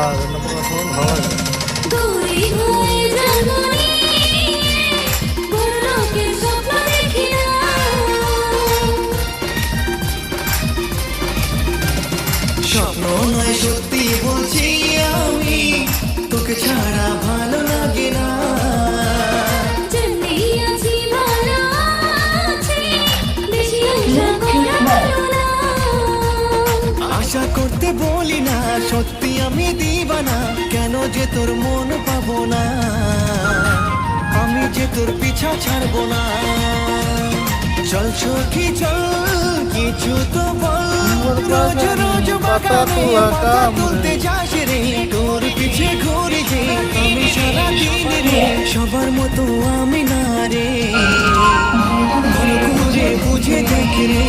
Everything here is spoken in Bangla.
আর নম্বর শোন ভালো লাগে। গৌরী হয়ে জাগনি বড় লোকের স্বপ্ন দেখি না। স্বপ্ন নয় সত্যি বলছি আমি, তোকে ছাড়া ভালো লাগে না। যেমনি আছি ভালো আছি, বেশি আশা করা ভালো না। আশা করতে বলি না, সত্যি আমি দিবানা, কেন যে তোর মন পাবো না, আমি যে তোর পিছা ছাড়বো না। চল সখী চল, কিছু তো বল, রোজ রোজ বাগানে পাতা তুলতে যাস রে, তোর পিছে ঘুরে যে আমি সারাদিন রে, সবার মতো আমি না রে, ঘুরে বুঝে দেখ রে।